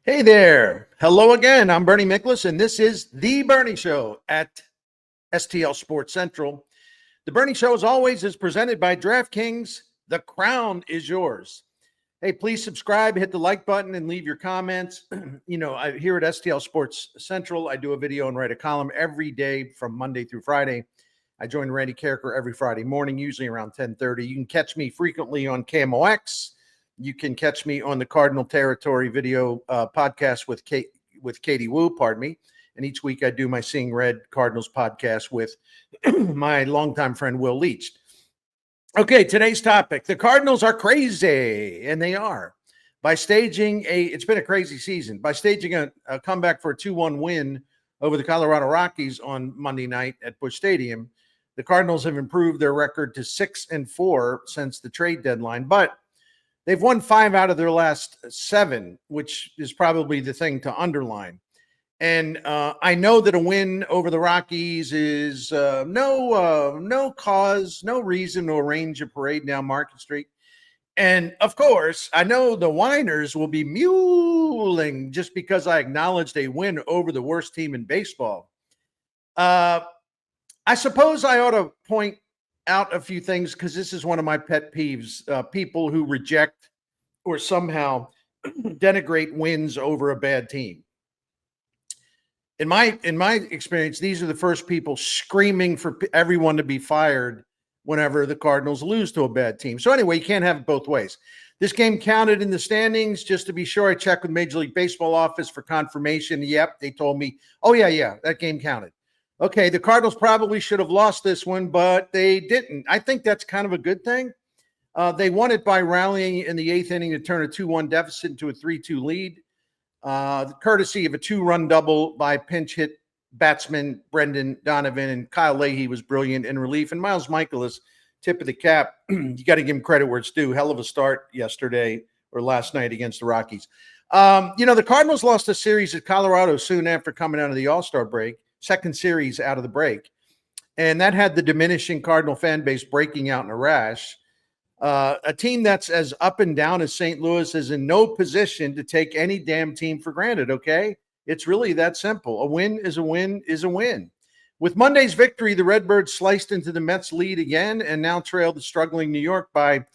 Hey there. Hello again. I'm Bernie Miklasz, and this is The Bernie Show at STL Sports Central. The Bernie Show, as always, is presented by DraftKings. The crown is yours. Hey, please subscribe, hit the like button, and leave your comments. Here at STL Sports Central, I do a video and write a column every day from Monday through Friday. I join Randy Carricker every Friday morning, usually around 10:30. You can catch me frequently on KMOX. You can catch me on the Cardinal Territory video podcast with Katie Wu, pardon me. And each week I do my Seeing Red Cardinals podcast with my longtime friend, Will Leach. Okay, today's topic. The Cardinals are crazy, and they are. It's been a crazy season. By staging a comeback for a 2-1 win over the Colorado Rockies on Monday night at Busch Stadium, the Cardinals have improved their record to 6-4 since the trade deadline. But they've won 5 out of their last 7, which is probably the thing to underline. And I know that a win over the Rockies is no cause, no reason to arrange a parade down Market Street. And, of course, I know the whiners will be mewling just because I acknowledged a win over the worst team in baseball. I suppose I ought to point out a few things because this is one of my pet peeves, people who reject or somehow denigrate wins over a bad team. In my experience, these are the first people screaming for everyone to be fired whenever the Cardinals lose to a bad team. So anyway, you can't have it both ways. This game counted in the standings. Just to be sure, I checked with Major League Baseball office for confirmation. Yep, they told me, oh, yeah, that game counted. Okay, the Cardinals probably should have lost this one, but they didn't. I think that's kind of a good thing. They won it by rallying in the 8th inning to turn a 2-1 deficit into a 3-2 lead, courtesy of a 2-run double by pinch hit batsman Brendan Donovan, and Kyle Leahy was brilliant in relief. And Miles Michaelis, tip of the cap. You got to give him credit where it's due. Hell of a start yesterday or last night against the Rockies. The Cardinals lost a series at Colorado soon after coming out of the All-Star break. Second series out of the break. And that had the diminishing Cardinal fan base breaking out in a rash. A team that's as up and down as St. Louis is in no position to take any damn team for granted, okay? It's really that simple. A win is a win is a win. With Monday's victory, the Redbirds sliced into the Mets' lead again and now trail the struggling New York by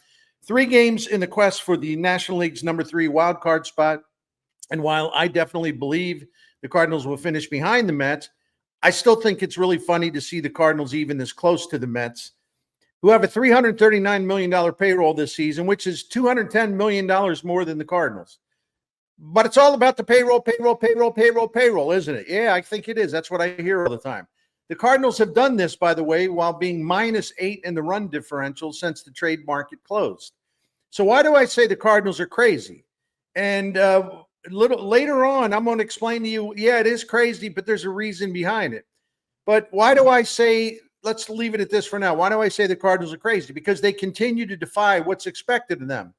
3 games in the quest for the National League's number 3 wild card spot. And while I definitely believe the Cardinals will finish behind the Mets, I still think it's really funny to see the Cardinals even this close to the Mets, who have a $339 million payroll this season, which is $210 million more than the Cardinals. But it's all about the payroll, isn't it? Yeah, I think it is. That's what I hear all the time. The Cardinals have done this, by the way, while being -8 in the run differential since the trade market closed. So why do I say the Cardinals are crazy? And a little later on, I'm going to explain to you, yeah, it is crazy, but there's a reason behind it. But why do I say, let's leave it at this for now. Why do I say the Cardinals are crazy? Because they continue to defy what's expected of them.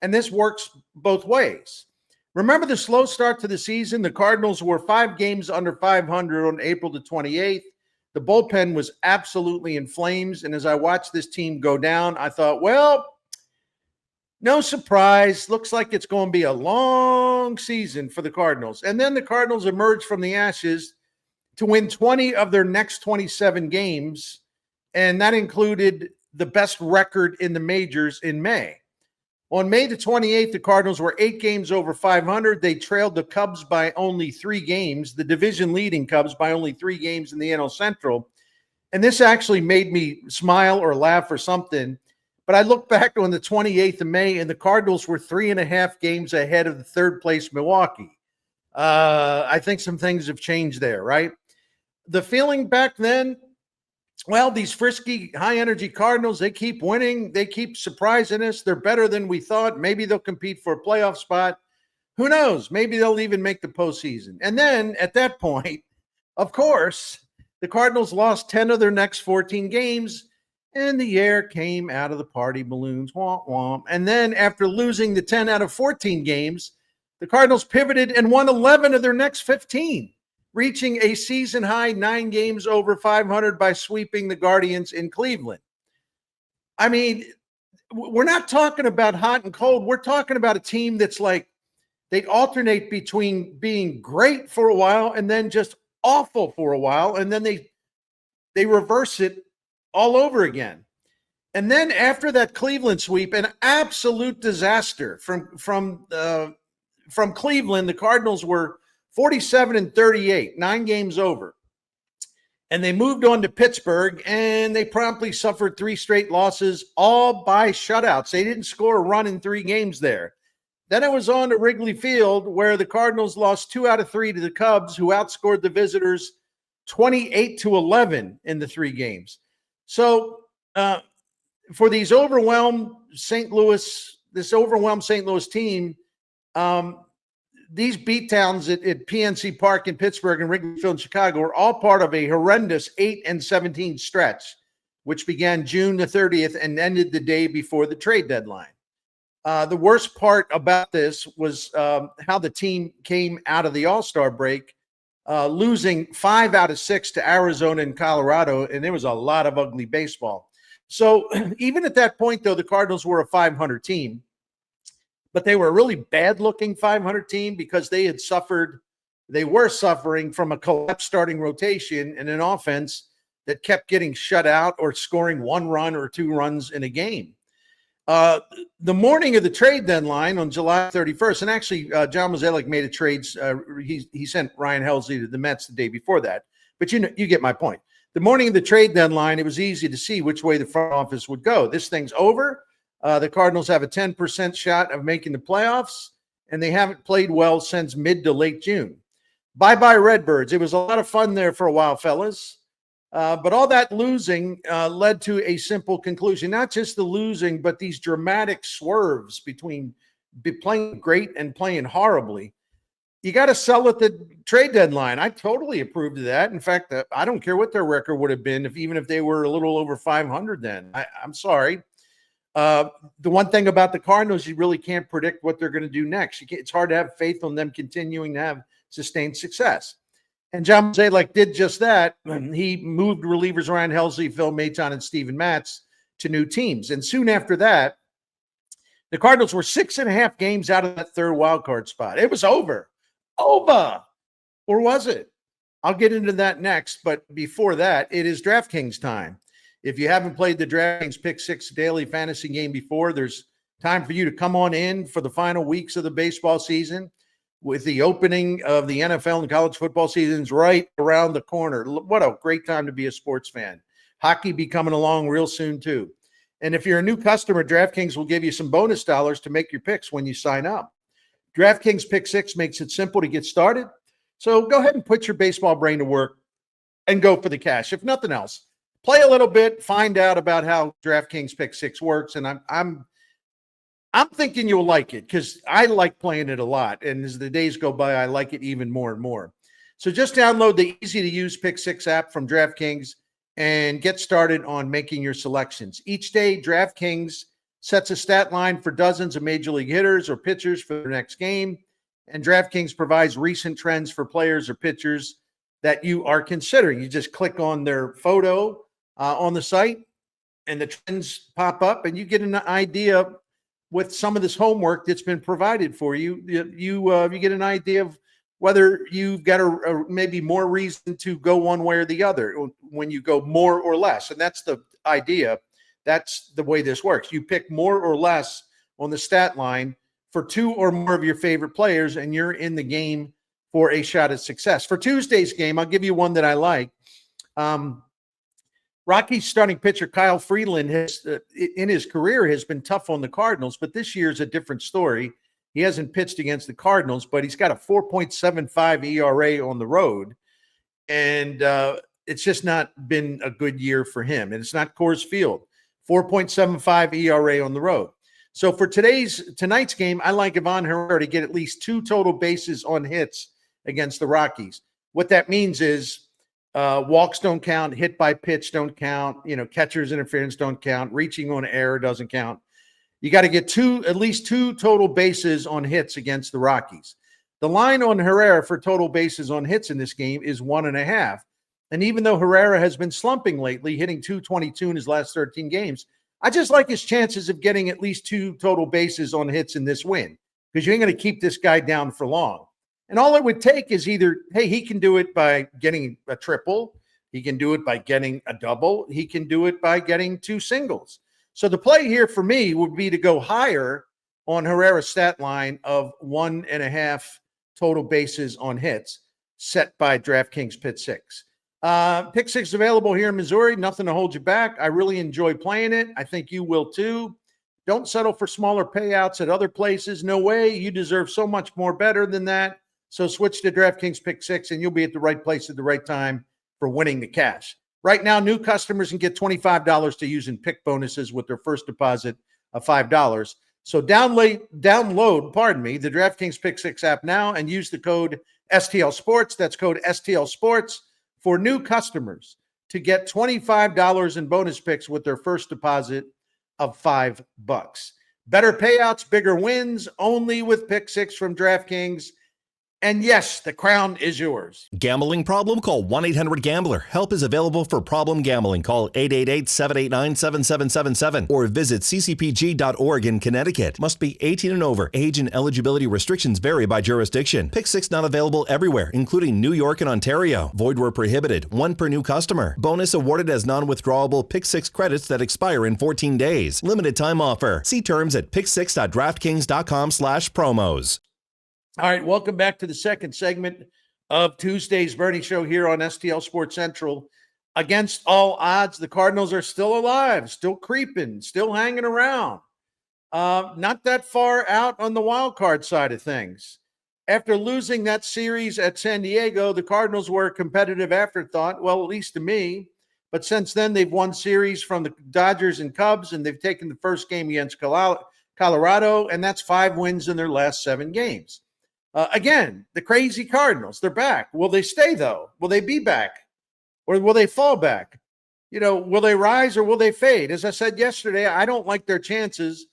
And this works both ways. Remember the slow start to the season? The Cardinals were 5 games under 500 on April the 28th. The bullpen was absolutely in flames. And as I watched this team go down, I thought, well, no surprise. Looks like it's going to be a long season for the Cardinals. And then the Cardinals emerged from the ashes to win 20 of their next 27 games. And that included the best record in the majors in May. On May the 28th, the Cardinals were 8 games over 500. They trailed the Cubs by only 3 games, the division-leading Cubs by only 3 games in the NL Central. And this actually made me smile or laugh or something. But I look back on the 28th of May, and the Cardinals were 3.5 games ahead of the third-place Milwaukee. I think some things have changed there, right? The feeling back then, well, these frisky, high-energy Cardinals, they keep winning. They keep surprising us. They're better than we thought. Maybe they'll compete for a playoff spot. Who knows? Maybe they'll even make the postseason. And then at that point, of course, the Cardinals lost 10 of their next 14 games, and the air came out of the party balloons. Womp, womp. And then after losing the 10 out of 14 games, the Cardinals pivoted and won 11 of their next 15. Reaching a season-high 9 games over 500 by sweeping the Guardians in Cleveland. I mean, we're not talking about hot and cold. We're talking about a team that's like they'd alternate between being great for a while and then just awful for a while, and then they reverse it all over again. And then after that Cleveland sweep, an absolute disaster from Cleveland. The Cardinals were 47-38, 9 games over. And they moved on to Pittsburgh, and they promptly suffered 3 straight losses, all by shutouts. They didn't score a run in 3 games there. Then it was on to Wrigley Field, where the Cardinals lost 2 out of 3 to the Cubs, who outscored the visitors 28-11 in the 3 games. So for these overwhelmed St. Louis team, these beatdowns at PNC Park in Pittsburgh and Wrigley Field in Chicago are all part of a horrendous 8-17 stretch, which began June the 30th and ended the day before the trade deadline. The worst part about this was how the team came out of the All-Star break, losing 5 out of 6 to Arizona and Colorado, and there was a lot of ugly baseball. So even at that point, though, the Cardinals were a 500 team, but they were a really bad-looking 500 team because they were suffering from a collapsed starting rotation and an offense that kept getting shut out or scoring 1 run or 2 runs in a game. The morning of the trade deadline on July 31st, and actually John Mozeliak made a trade. He sent Ryan Helsley to the Mets the day before that, but you get my point. The morning of the trade deadline, it was easy to see which way the front office would go. This thing's over. The Cardinals have a 10% shot of making the playoffs, and they haven't played well since mid to late June. Bye-bye Redbirds. It was a lot of fun there for a while, fellas. But all that losing led to a simple conclusion. Not just the losing, but these dramatic swerves between playing great and playing horribly. You got to sell at the trade deadline. I totally approved of that. In fact, I don't care what their record would have been even if they were a little over 500 then. I'm sorry. The one thing about the Cardinals, you really can't predict what they're going to do next. It's hard to have faith on them continuing to have sustained success. And John Mozeliak did just that. He moved relievers Ryan Helsley, Phil Maton, and Steven Matz to new teams. And soon after that, the Cardinals were 6.5 games out of that third wild card spot. It was over. Over. Or was it? I'll get into that next. But before that, it is DraftKings time. If you haven't played the DraftKings Pick 6 daily fantasy game before, there's time for you to come on in for the final weeks of the baseball season, with the opening of the NFL and college football seasons right around the corner. What a great time to be a sports fan. Hockey be coming along real soon too. And if you're a new customer, DraftKings will give you some bonus dollars to make your picks when you sign up. DraftKings Pick 6 makes it simple to get started. So go ahead and put your baseball brain to work and go for the cash. If nothing else, play a little bit, find out about how DraftKings Pick 6 works. And I'm thinking you'll like it because I like playing it a lot. And as the days go by, I like it even more and more. So just download the easy-to-use Pick 6 app from DraftKings and get started on making your selections. Each day, DraftKings sets a stat line for dozens of major league hitters or pitchers for their next game. And DraftKings provides recent trends for players or pitchers that you are considering. You just click on their photo on the site, and the trends pop up, and you get an idea with some of this homework that's been provided for you. You get an idea of whether you've got a maybe more reason to go one way or the other when you go more or less. And that's the idea. That's the way this works. You pick more or less on the stat line for 2 or more of your favorite players, and you're in the game for a shot at success. For Tuesday's game, I'll give you one that I like. Rockies starting pitcher Kyle Freeland has, in his career, has been tough on the Cardinals, but this year's a different story. He hasn't pitched against the Cardinals, but he's got a 4.75 ERA on the road, and it's just not been a good year for him. And it's not Coors Field. 4.75 ERA on the road. So for tonight's game, I like Ivan Herrera to get at least 2 total bases on hits against the Rockies. What that means is walks don't count, hit by pitch don't count, catcher's interference don't count, reaching on error doesn't count. You got to get at least 2 total bases on hits against the Rockies. The line on Herrera for total bases on hits in this game is 1.5. And even though Herrera has been slumping lately, hitting .222 in his last 13 games, I just like his chances of getting at least 2 total bases on hits in this win. because you ain't going to keep this guy down for long. And all it would take is either, hey, he can do it by getting a triple. He can do it by getting a double. He can do it by getting 2 singles. So the play here for me would be to go higher on Herrera's stat line of 1.5 total bases on hits set by DraftKings Pick 6. Pick 6 available here in Missouri. Nothing to hold you back. I really enjoy playing it. I think you will too. Don't settle for smaller payouts at other places. No way. You deserve so much more better than that. So switch to DraftKings Pick 6 and you'll be at the right place at the right time for winning the cash. Right now, new customers can get $25 to use in pick bonuses with their first deposit of $5. So download, the DraftKings Pick 6 app now and use the code STL Sports. That's code STL Sports for new customers to get $25 in bonus picks with their first deposit of $5. Better payouts, bigger wins, only with Pick 6 from DraftKings. And yes, the crown is yours. Gambling problem? Call 1-800-GAMBLER. Help is available for problem gambling. Call 888-789-7777 or visit ccpg.org in Connecticut. Must be 18 and over. Age and eligibility restrictions vary by jurisdiction. Pick 6 not available everywhere, including New York and Ontario. Void where prohibited. 1 per new customer. Bonus awarded as non-withdrawable Pick 6 credits that expire in 14 days. Limited time offer. See terms at pick6.draftkings.com/promos. All right, welcome back to the second segment of Tuesday's Bernie Show here on STL Sports Central. Against all odds, the Cardinals are still alive, still creeping, still hanging around. Not that far out on the wild card side of things. After losing that series at San Diego, the Cardinals were a competitive afterthought, well, at least to me. But since then, they've won series from the Dodgers and Cubs, and they've taken the first game against Colorado, and that's 5 wins in their last 7 games. Again, the crazy Cardinals, they're back. Will they stay, though? Will they be back? Or will they fall back? Will they rise or will they fade? As I said yesterday, I don't like their chances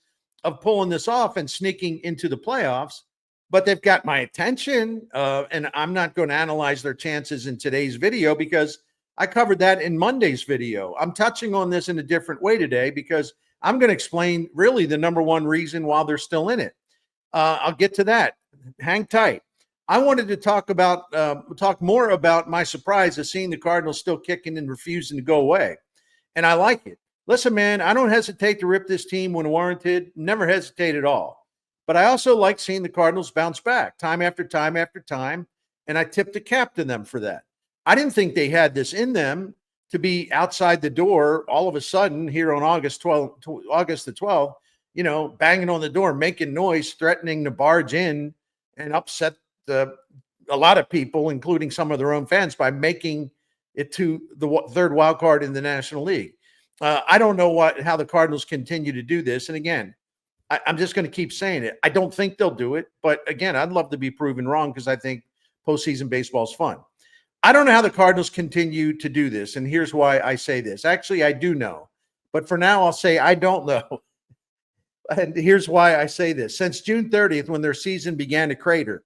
of pulling this off and sneaking into the playoffs, but they've got my attention, and I'm not going to analyze their chances in today's video because I covered that in Monday's video. I'm touching on this in a different way today because I'm going to explain really the number one reason why they're still in it. I'll get to that. Hang tight. I wanted to talk more about my surprise of seeing the Cardinals still kicking and refusing to go away. And I like it. Listen, man, I don't hesitate to rip this team when warranted. Never hesitate at all. But I also like seeing the Cardinals bounce back time after time after time. And I tip the cap to them for that. I didn't think they had this in them to be outside the door all of a sudden here on August the 12th, banging on the door, making noise, threatening to barge in and upset a lot of people, including some of their own fans, by making it to the third wild card in the National League. I don't know how the Cardinals continue to do this. And again, I'm just going to keep saying it. I don't think they'll do it. But again, I'd love to be proven wrong because I think postseason baseball is fun. I don't know how the Cardinals continue to do this. And here's why I say this. Actually, I do know. But for now, I'll say I don't know. And here's why I say this. Since June 30th, when their season began to crater,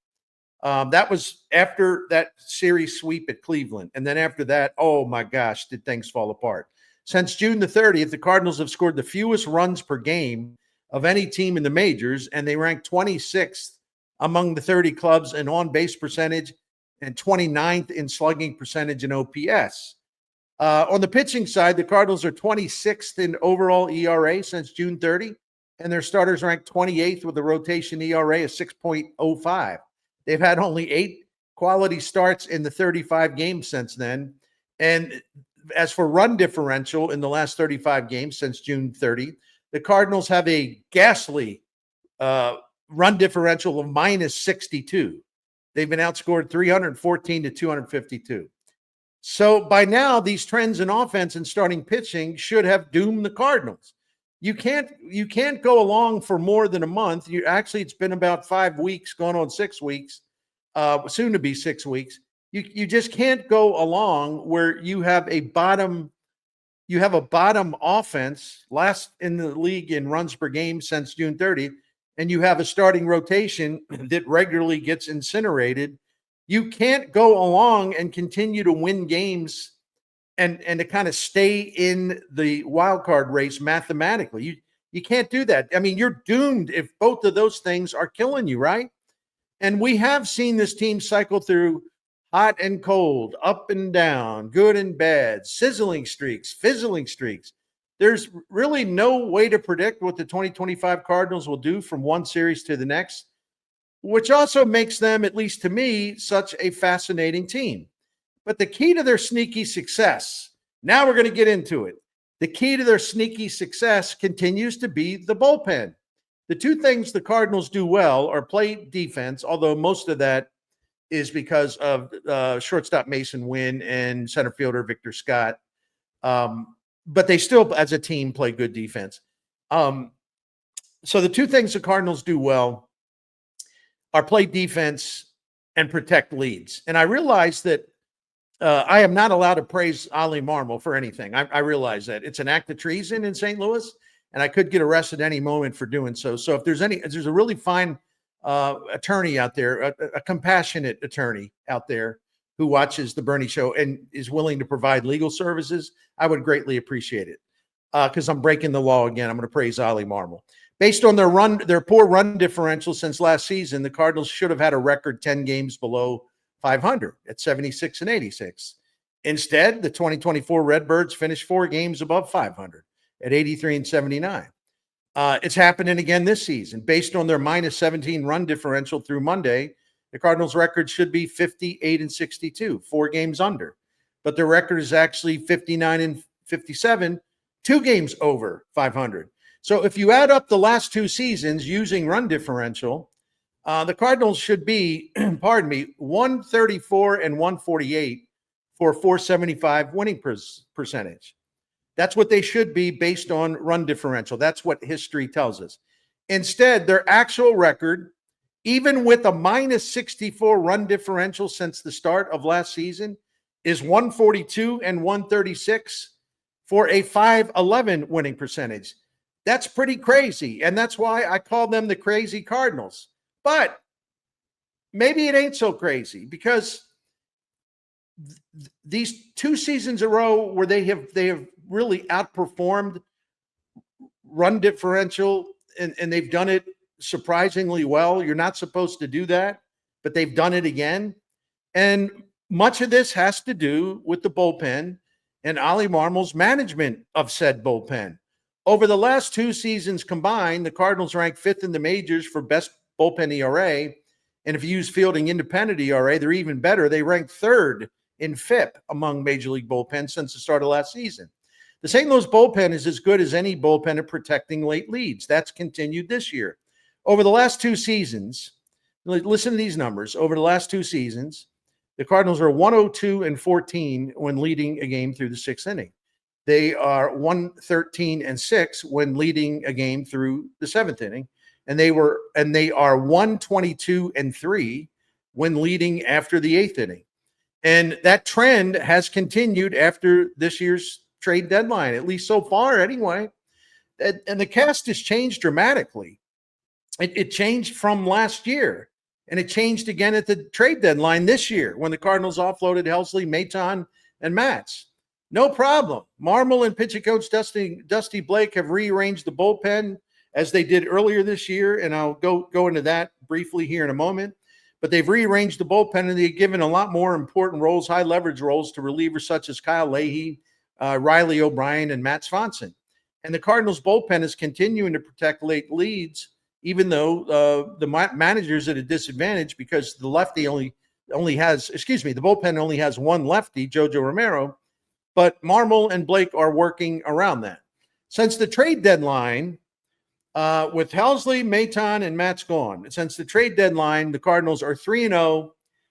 that was after that series sweep at Cleveland. And then after that, oh my gosh, did things fall apart. Since June the 30th, the Cardinals have scored the fewest runs per game of any team in the majors, and they rank 26th among the 30 clubs in on-base percentage and 29th in slugging percentage and OPS. On the pitching side, the Cardinals are 26th in overall ERA since June 30. And their starters ranked 28th with a rotation ERA of 6.05. They've had only 8 quality starts in the 35 games since then. And as for run differential in the last 35 games since June 30, the Cardinals have a ghastly run differential of minus 62. They've been outscored 314 to 252. So by now, these trends in offense and starting pitching should have doomed the Cardinals. You can't go along for more than a month. It's been about 5 weeks, going on 6 weeks, soon to be 6 weeks. You just can't go along where you have a bottom offense, last in the league in runs per game since June 30th, and you have a starting rotation that regularly gets incinerated. You can't go along and continue to win games and to kind of stay in the wild card race mathematically. You can't do that. I mean, you're doomed if both of those things are killing you, right? And we have seen this team cycle through hot and cold, up and down, good and bad, sizzling streaks, fizzling streaks. There's really no way to predict what the 2025 Cardinals will do from one series to the next, which also makes them, at least to me, such a fascinating team. But the key to their sneaky success, now we're going to get into it. The key to their sneaky success continues to be the bullpen. The two things the Cardinals do well are play defense, although most of that is because of shortstop Mason Wynn and center fielder Victor Scott. But they still, as a team, play good defense. So the two things the Cardinals do well are play defense and protect leads. And I realize that I am not allowed to praise Ollie Marmol for anything. I realize that. It's an act of treason in St. Louis, and I could get arrested any moment for doing so. So if there's a really fine attorney out there, a compassionate attorney out there who watches the Bernie Show and is willing to provide legal services, I would greatly appreciate it. Because I'm breaking the law again. I'm going to praise Ollie Marmol. Based on their poor run differential since last season, the Cardinals should have had a record 10 games below 500 at 76 and 86. Instead, the 2024 Redbirds finished 4 games above 500 at 83 and 79. It's happening again this season. Based on their minus 17 run differential through Monday, the Cardinals' record should be 58 and 62, 4 games under. But their record is actually 59 and 57, 2 games over 500. So if you add up the last 2 seasons using run differential, the Cardinals should be, 134 and 148 for 475 winning percentage. That's what they should be based on run differential. That's what history tells us. Instead, their actual record, even with a minus 64 run differential since the start of last season, is 142 and 136 for a 511 winning percentage. That's pretty crazy. And that's why I call them the crazy Cardinals. But maybe it ain't so crazy, because these 2 seasons in a row where they have really outperformed run differential, and they've done it surprisingly well. You're not supposed to do that, but they've done it again. And much of this has to do with the bullpen and Ollie Marmol's management of said bullpen. Over the last 2 seasons combined, the Cardinals ranked 5th in the majors for best bullpen ERA. And if you use fielding independent ERA, they're even better. They ranked 3rd in FIP among major league bullpens since the start of last season. The St. Louis bullpen is as good as any bullpen at protecting late leads. That's continued this year. Over the last 2 seasons, listen to these numbers. Over the last 2 seasons, the Cardinals are 102 and 14 when leading a game through the 6th inning. They are 113 and 6 when leading a game through the 7th inning. And they are 122 and 3 when leading after the 8th inning. And that trend has continued after this year's trade deadline, at least so far anyway. And the cast has changed dramatically. It changed from last year, and it changed again at the trade deadline this year when the Cardinals offloaded Helsley, Maton, and Matz. No problem. Marmol and pitching coach Dusty Blake have rearranged the bullpen as they did earlier this year, and I'll go into that briefly here in a moment. But they've rearranged the bullpen, and they've given a lot more important roles, high leverage roles, to relievers such as Kyle Leahy, Riley O'Brien, and Matt Swanson. And the Cardinals bullpen is continuing to protect late leads, even though the manager's at a disadvantage because the lefty the bullpen only has one lefty, Jojo Romero, but Marmol and Blake are working around that. Since the trade deadline, with Helsley, Maton, and Matt's gone, since the trade deadline, the Cardinals are 3-0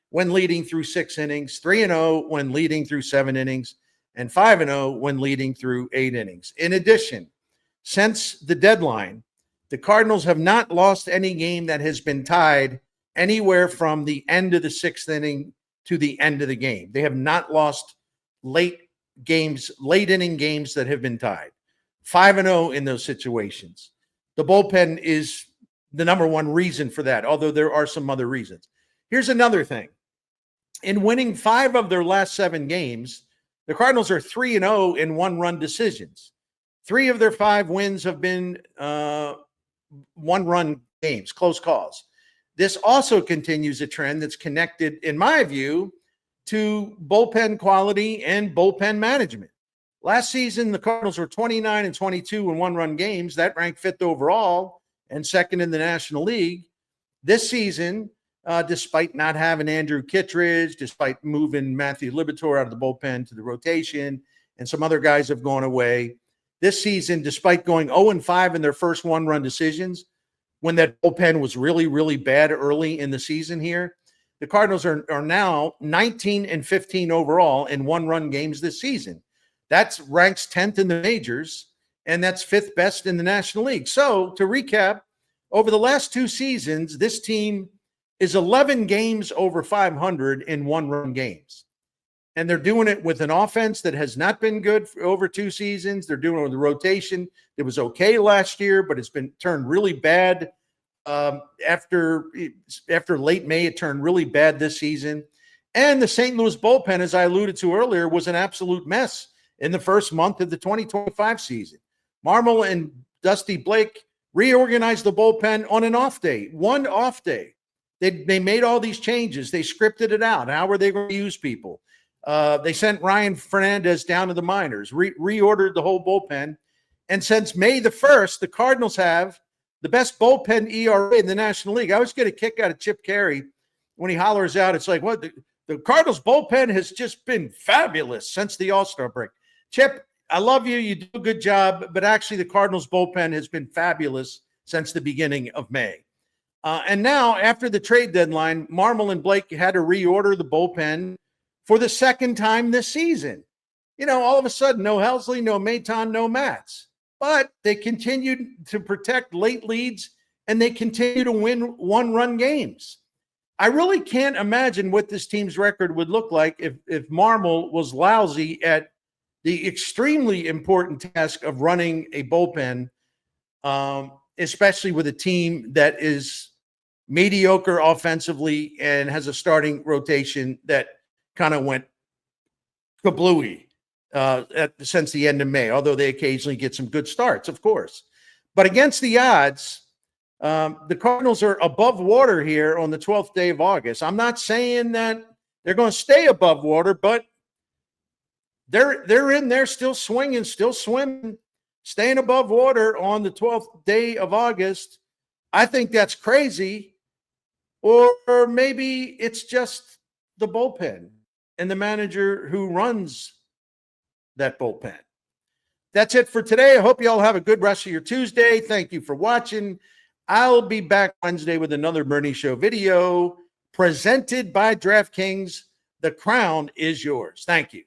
when leading through 6 innings, 3-0 when leading through 7 innings, and 5-0 when leading through 8 innings. In addition, since the deadline, the Cardinals have not lost any game that has been tied anywhere from the end of the 6th inning to the end of the game. They have not lost late inning games that have been tied. 5-0 in those situations. The bullpen is the number one reason for that, although there are some other reasons. Here's another thing. In winning 5 of their last 7 games, the Cardinals are 3-0 in 1-run decisions. 3 of their 5 wins have been one-run games, close calls. This also continues a trend that's connected, in my view, to bullpen quality and bullpen management. Last season, the Cardinals were 29 and 22 in one-run games. That ranked 5th overall and 2nd in the National League. This season, despite not having Andrew Kittredge, despite moving Matthew Liberatore out of the bullpen to the rotation, and some other guys have gone away. This season, despite going 0-5 in their first one-run decisions, when that bullpen was really, really bad early in the season here, the Cardinals are now 19 and 15 overall in one-run games this season. That ranks 10th in the majors, and that's 5th best in the National League. So, to recap, over the last 2 seasons, this team is 11 games over 500 in one-run games. And they're doing it with an offense that has not been good for over 2 seasons. They're doing it with a rotation that was okay last year, but it's been turned really bad after late May. It turned really bad this season. And the St. Louis bullpen, as I alluded to earlier, was an absolute mess in the first month of the 2025 season. Marmol and Dusty Blake reorganized the bullpen on an off day, one off day. They made all these changes. They scripted it out. How were they going to use people? They sent Ryan Fernandez down to the minors, reordered the whole bullpen. And since May the 1st, the Cardinals have the best bullpen ERA in the National League. I always get a kick out of Chip Carey when he hollers out. It's like, what? The Cardinals bullpen has just been fabulous since the All-Star break. Chip, I love you. You do a good job. But actually, the Cardinals bullpen has been fabulous since the beginning of May. And now, after the trade deadline, Marmol and Blake had to reorder the bullpen for the second time this season. You know, all of a sudden, no Helsley, no Maton, no Matz. But they continued to protect late leads, and they continue to win one-run games. I really can't imagine what this team's record would look like if Marmol was lousy at the extremely important task of running a bullpen, especially with a team that is mediocre offensively and has a starting rotation that kind of went kablooey since the end of May, although they occasionally get some good starts, of course. But against the odds, the Cardinals are above water here on the 12th day of August. I'm not saying that they're going to stay above water, but they're in there still swinging, still swimming, staying above water on the 12th day of August. I think that's crazy. Or maybe it's just the bullpen and the manager who runs that bullpen. That's it for today. I hope you all have a good rest of your Tuesday. Thank you for watching. I'll be back Wednesday with another Bernie Show video presented by DraftKings. The crown is yours. Thank you.